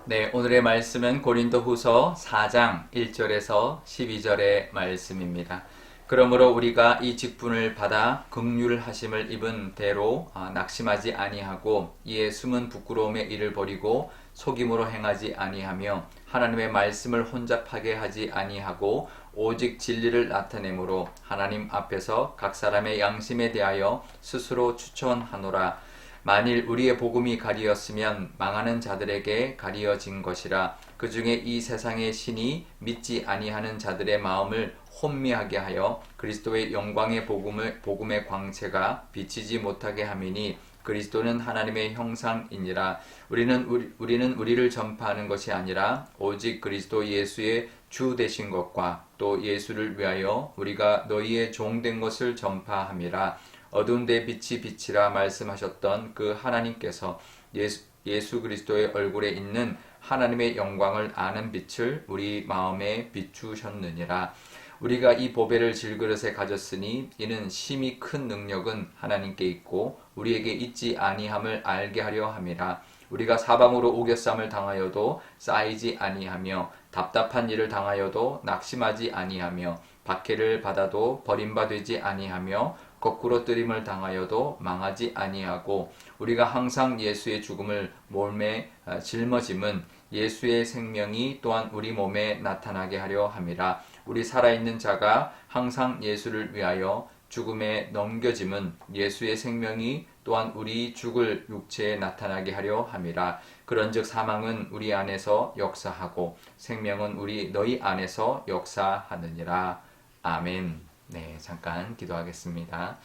네, 오늘의 말씀은 고린도후서 4장 1절에서 12절의 말씀입니다. 그러므로 우리가 이 직분을 받아 긍휼 하심을 입은 대로 낙심하지 아니하고 이에 숨은 부끄러움의 일을 버리고 속임으로 행하지 아니하며 하나님의 말씀을 혼잡하게 하지 아니하고 오직 진리를 나타내므로 하나님 앞에서 각 사람의 양심에 대하여 스스로 추천하노라. 만일 우리의 복음이 가리었으면 망하는 자들에게 가리어진 것이라. 그 중에 이 세상의 신이 믿지 아니하는 자들의 마음을 혼미하게 하여 그리스도의 영광의 복음의 광채가 비치지 못하게 함이니 그리스도는 하나님의 형상이니라. 우리는 우리를 전파하는 것이 아니라 오직 그리스도 예수의 주 되신 것과 또 예수를 위하여 우리가 너희의 종된 것을 전파함이라. 어두운 데 빛이 비치라 말씀하셨던 그 하나님께서 예수 그리스도의 얼굴에 있는 하나님의 영광을 아는 빛을 우리 마음에 비추셨느니라. 우리가 이 보배를 질그릇에 가졌으니 이는 심히 큰 능력은 하나님께 있고 우리에게 있지 아니함을 알게 하려 함이라. 우리가 사방으로 우겨쌈을 당하여도 쌓이지 아니하며 답답한 일을 당하여도 낙심하지 아니하며 박해를 받아도 버림받지 아니하며 거꾸로 뜨림을 당하여도 망하지 아니하고 우리가 항상 예수의 죽음을 몸에 짊어짐은 예수의 생명이 또한 우리 몸에 나타나게 하려 함이라. 우리 살아있는 자가 항상 예수를 위하여 죽음에 넘겨짐은 예수의 생명이 또한 우리 죽을 육체에 나타나게 하려 함이라. 그런즉 사망은 우리 안에서 역사하고 생명은 너희 안에서 역사하느니라. 아멘. 네, 잠깐 기도하겠습니다.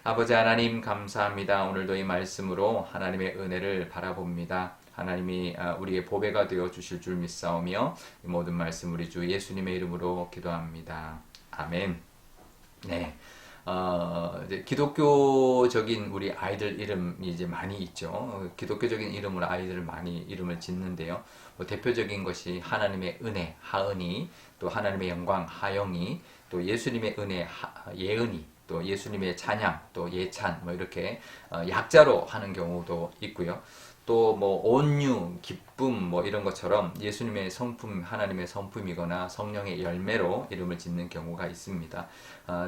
아버지 하나님 감사합니다. 오늘도 이 말씀으로 하나님의 은혜를 바라봅니다. 하나님이 우리의 보배가 되어 주실 줄 믿사오며 이 모든 말씀 우리 주 예수님의 이름으로 기도합니다. 아멘. 네. 이제 기독교적인 우리 아이들 이름이 이제 많이 있죠. 기독교적인 이름으로 아이들을 많이 이름을 짓는데요. 대표적인 것이 하나님의 은혜, 하은이, 또 하나님의 영광, 하영이, 또 예수님의 은혜, 예은이, 또 예수님의 찬양, 또 예찬, 이렇게 약자로 하는 경우도 있고요. 또 온유, 기쁨 이런 것처럼 예수님의 성품, 하나님의 성품이거나 성령의 열매로 이름을 짓는 경우가 있습니다.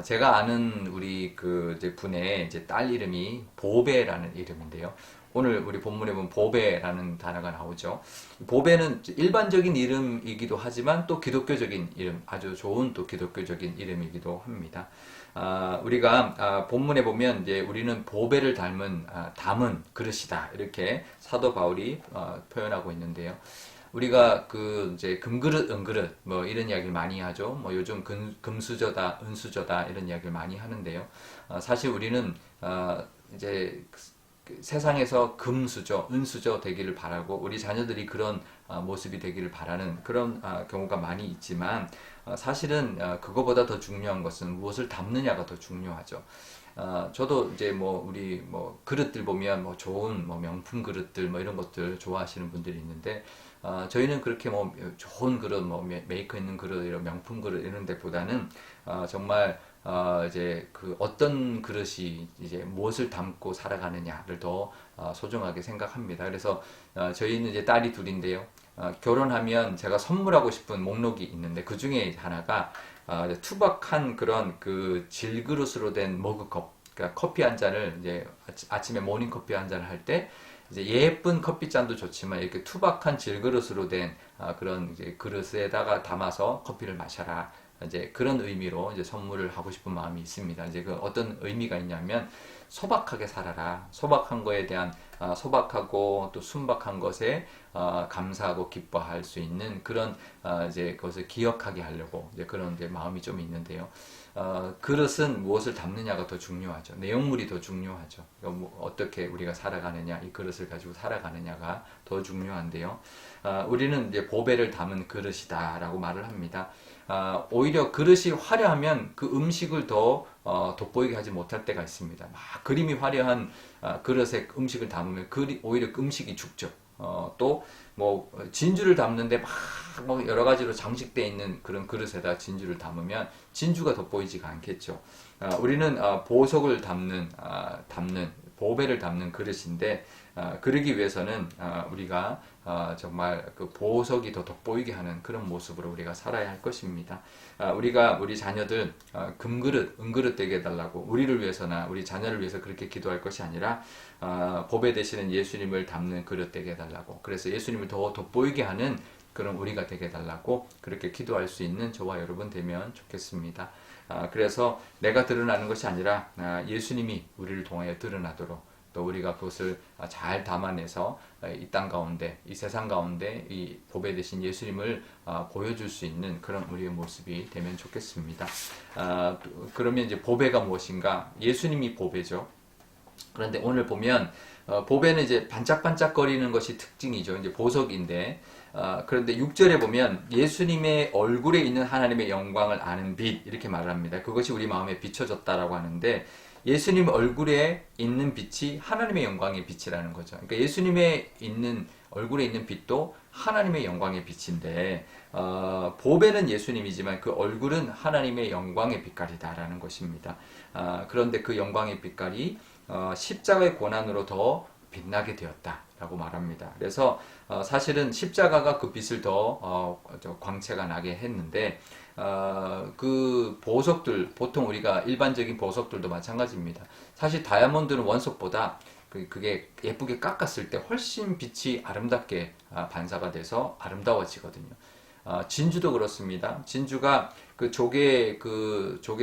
제가 아는 우리 이제 분의 이제 딸 이름이 보배라는 이름인데요. 오늘 우리 본문에 보면 보배라는 단어가 나오죠. 보배는 일반적인 이름이기도 하지만 또 기독교적인 이름, 아주 좋은 또 기독교적인 이름이기도 합니다. 우리가 본문에 보면 이제 우리는 보배를 담은 그릇이다 이렇게 사도 바울이 표현하고 있는데요. 우리가 이제 금그릇, 은그릇 이런 이야기를 많이 하죠. 요즘 금수저다, 은수저다 이런 이야기를 많이 하는데요. 사실 우리는 이제 세상에서 금수저, 은수저 되기를 바라고 우리 자녀들이 그런 모습이 되기를 바라는 그런 경우가 많이 있지만 사실은 그거보다 더 중요한 것은 무엇을 담느냐가 더 중요하죠. 저도 이제 우리 그릇들 보면 좋은 명품 그릇들 이런 것들 좋아하시는 분들이 있는데 저희는 그렇게 좋은 그릇 메이커 있는 그릇 이런 명품 그릇 이런 데보다는 정말 이제 어떤 그릇이 이제 무엇을 담고 살아가느냐를 더 소중하게 생각합니다. 그래서 저희는 이제 딸이 둘인데요. 결혼하면 제가 선물하고 싶은 목록이 있는데 그 중에 하나가 투박한 그런 질그릇으로 된 머그컵, 그러니까 커피 한 잔을 이제 아침에 모닝 커피 한 잔을 할 때 이제 예쁜 커피잔도 좋지만 이렇게 투박한 질그릇으로 된 그런 이제 그릇에다가 담아서 커피를 마셔라. 이제 그런 의미로 이제 선물을 하고 싶은 마음이 있습니다. 이제 어떤 의미가 있냐면 소박하게 살아라. 소박한 거에 대한 소박하고 또 순박한 것에 감사하고 기뻐할 수 있는 그런 이제 그것을 기억하게 하려고 이제 그런 이제 마음이 좀 있는데요. 그릇은 무엇을 담느냐가 더 중요하죠. 내용물이 더 중요하죠. 어떻게 우리가 살아가느냐, 이 그릇을 가지고 살아가느냐가 더 중요한데요. 우리는 이제 보배를 담은 그릇이다라고 말을 합니다. 오히려 그릇이 화려하면 그 음식을 더 돋보이게 하지 못할 때가 있습니다. 막 그림이 화려한 그릇에 음식을 담으면 오히려 음식이 죽죠. 또 진주를 담는데 막 여러 가지로 장식되어 있는 그런 그릇에다 진주를 담으면 진주가 돋보이지가 않겠죠. 우리는 보석을 담는 보배를 담는 그릇인데 그러기 위해서는 우리가 정말 그 보석이 더 돋보이게 하는 그런 모습으로 우리가 살아야 할 것입니다. 우리가 우리 자녀들 금그릇, 은그릇 되게 해달라고 우리를 위해서나 우리 자녀를 위해서 그렇게 기도할 것이 아니라 보배 되시는 예수님을 담는 그릇 되게 해달라고, 그래서 예수님을 더 돋보이게 하는 그런 우리가 되게 해달라고 그렇게 기도할 수 있는 저와 여러분 되면 좋겠습니다. 그래서 내가 드러나는 것이 아니라 예수님이 우리를 통하여 드러나도록, 또 우리가 그것을 잘 담아내서 이 땅 가운데, 이 세상 가운데 이 보배 되신 예수님을 보여줄 수 있는 그런 우리의 모습이 되면 좋겠습니다. 그러면 이제 보배가 무엇인가? 예수님이 보배죠. 그런데 오늘 보면 보배는 이제 반짝반짝거리는 것이 특징이죠. 이제 보석인데, 그런데 6절에 보면 예수님의 얼굴에 있는 하나님의 영광을 아는 빛, 이렇게 말을 합니다. 그것이 우리 마음에 비춰졌다라고 하는데, 예수님 얼굴에 있는 빛이 하나님의 영광의 빛이라는 거죠. 그러니까 예수님의 있는 얼굴에 있는 빛도 하나님의 영광의 빛인데, 보배는 예수님이지만 그 얼굴은 하나님의 영광의 빛깔이다라는 것입니다. 그런데 그 영광의 빛깔이 십자가의 고난으로 더 빛나게 되었다라고 말합니다. 그래서 사실은 십자가가 그 빛을 더 광채가 나게 했는데, 그 보석들, 보통 우리가 일반적인 보석들도 마찬가지입니다. 사실 다이아몬드는 원석보다 그게 예쁘게 깎았을 때 훨씬 빛이 아름답게 반사가 돼서 아름다워지거든요. 진주도 그렇습니다. 진주가 그 조개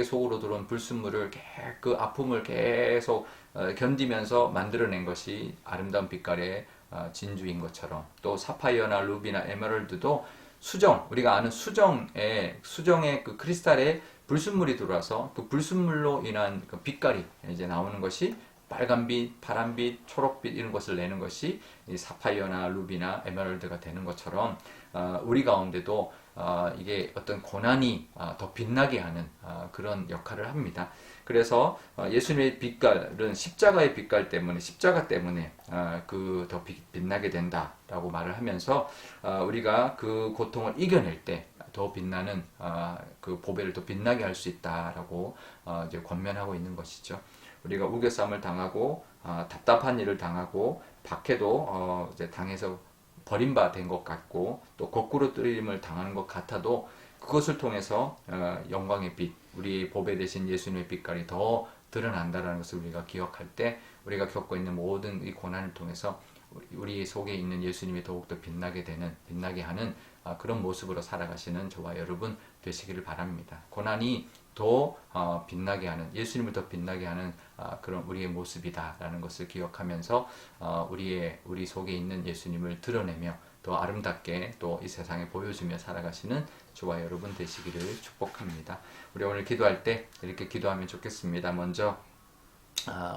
속으로 들어온 불순물을 그 아픔을 계속 견디면서 만들어낸 것이 아름다운 빛깔의 진주인 것처럼, 또 사파이어나 루비나 에메랄드도 우리가 아는 수정의 그 크리스탈에 불순물이 들어와서 그 불순물로 인한 그 빛깔이 이제 나오는 것이 빨간빛, 파란빛, 초록빛 이런 것을 내는 것이 이 사파이어나 루비나 에메랄드가 되는 것처럼, 우리 가운데도 이게 어떤 고난이 더 빛나게 하는 그런 역할을 합니다. 그래서 예수님의 빛깔은 십자가의 빛깔 때문에, 십자가 때문에 그 더 빛나게 된다라고 말을 하면서, 우리가 그 고통을 이겨낼 때 더 빛나는 그 보배를 더 빛나게 할 수 있다라고 이제 권면하고 있는 것이죠. 우리가 우겨쌈을 당하고 답답한 일을 당하고 박해도 이제 당해서 버림받은 것 같고, 또 거꾸로 뜨림을 당하는 것 같아도 그것을 통해서 영광의 빛, 우리 보배 되신 예수님의 빛깔이 더 드러난다는 것을 우리가 기억할 때, 우리가 겪고 있는 모든 이 고난을 통해서 우리 속에 있는 예수님이 더욱더 빛나게 하는 그런 모습으로 살아가시는 저와 여러분 되시기를 바랍니다. 고난이 더 빛나게 하는, 예수님을 더 빛나게 하는 그런 우리의 모습이다라는 것을 기억하면서 우리 속에 있는 예수님을 드러내며 더 아름답게 또 이 세상에 보여주며 살아가시는 저와 여러분 되시기를 축복합니다. 우리 오늘 기도할 때 이렇게 기도하면 좋겠습니다. 먼저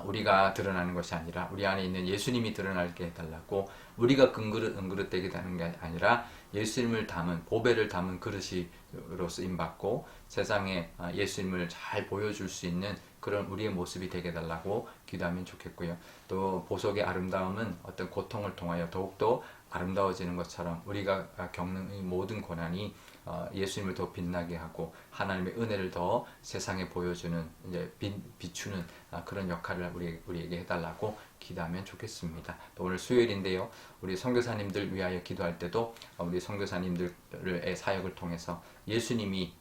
우리가 드러나는 것이 아니라 우리 안에 있는 예수님이 드러나게 해달라고, 우리가 은그릇 되게 되는 게 아니라 예수님을 담은, 보배를 담은 그릇으로 쓰임받고 세상에 예수님을 잘 보여줄 수 있는 그런 우리의 모습이 되게 해달라고 기도하면 좋겠고요. 또 보석의 아름다움은 어떤 고통을 통하여 더욱더 아름다워지는 것처럼, 우리가 겪는 이 모든 고난이 예수님을 더 빛나게 하고 하나님의 은혜를 더 세상에 보여주는, 이제 비추는 그런 역할을 우리에게 해달라고 기도하면 좋겠습니다. 또 오늘 수요일인데요, 우리 선교사님들 위하여 기도할 때도 우리 선교사님들의 사역을 통해서 예수님이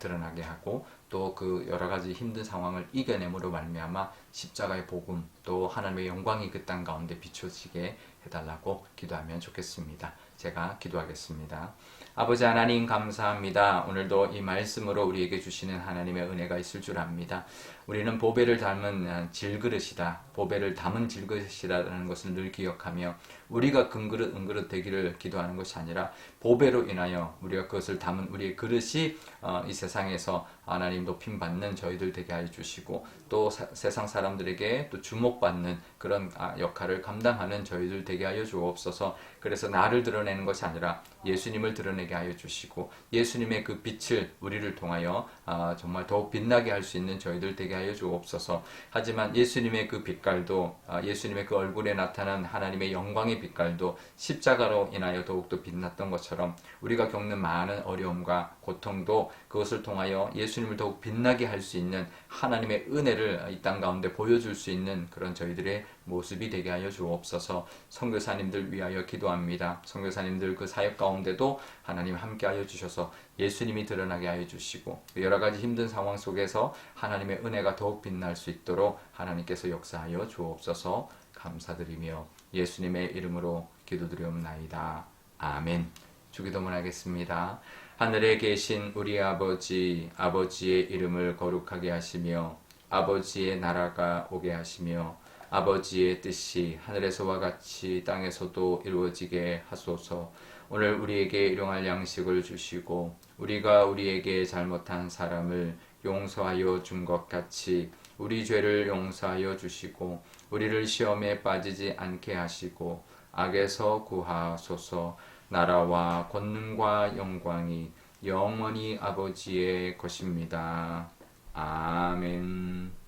드러나게 하고, 또 그 여러 가지 힘든 상황을 이겨냄으로 말미암아 십자가의 복음, 또 하나님의 영광이 그 땅 가운데 비춰지게 해달라고 기도하면 좋겠습니다. 제가 기도하겠습니다. 아버지 하나님 감사합니다. 오늘도 이 말씀으로 우리에게 주시는 하나님의 은혜가 있을 줄 압니다. 우리는 보배를 담은 질그릇이다, 보배를 담은 질그릇이라는 것을 늘 기억하며 우리가 금그릇 은그릇 되기를 기도하는 것이 아니라, 보배로 인하여 우리가 그것을 담은 우리의 그릇이 이 세상에서 하나님 높임받는 저희들 되게 하여 주시고, 또 세상 사람들에게 또 주목받는 그런 역할을 감당하는 저희들 되게 하여 주옵소서. 그래서 나를 드러내는 것이 아니라 예수님을 드러내게 하여 주시고, 예수님의 그 빛을 우리를 통하여 정말 더욱 빛나게 할 수 있는 저희들 되게 하여 주옵소서. 하지만 예수님의 그 빛깔도, 예수님의 그 얼굴에 나타난 하나님의 영광의 빛깔도 십자가로 인하여 더욱더 빛났던 것처럼, 우리가 겪는 많은 어려움과 고통도 그것을 통하여 예수님을 더욱 빛나게 할 수 있는 하나님의 은혜를 이 땅 가운데 보여줄 수 있는 그런 저희들의 모습이 되게 하여 주옵소서. 선교사님들 위하여 기도합니다. 선교사님들 그 사역 가운데도 하나님 함께하여 주셔서 예수님이 드러나게 하여 주시고 여러 가지 힘든 상황 속에서 하나님의 은혜가 더욱 빛날 수 있도록 하나님께서 역사하여 주옵소서. 감사드리며 예수님의 이름으로 기도드리옵나이다. 아멘. 주기도문 하겠습니다. 하늘에 계신 우리 아버지, 아버지의 이름을 거룩하게 하시며 아버지의 나라가 오게 하시며 아버지의 뜻이 하늘에서와 같이 땅에서도 이루어지게 하소서. 오늘 우리에게 일용할 양식을 주시고 우리가 우리에게 잘못한 사람을 용서하여 준 것 같이 우리 죄를 용서하여 주시고 우리를 시험에 빠지지 않게 하시고 악에서 구하소서. 나라와 권능과 영광이 영원히 아버지의 것입니다. 아멘.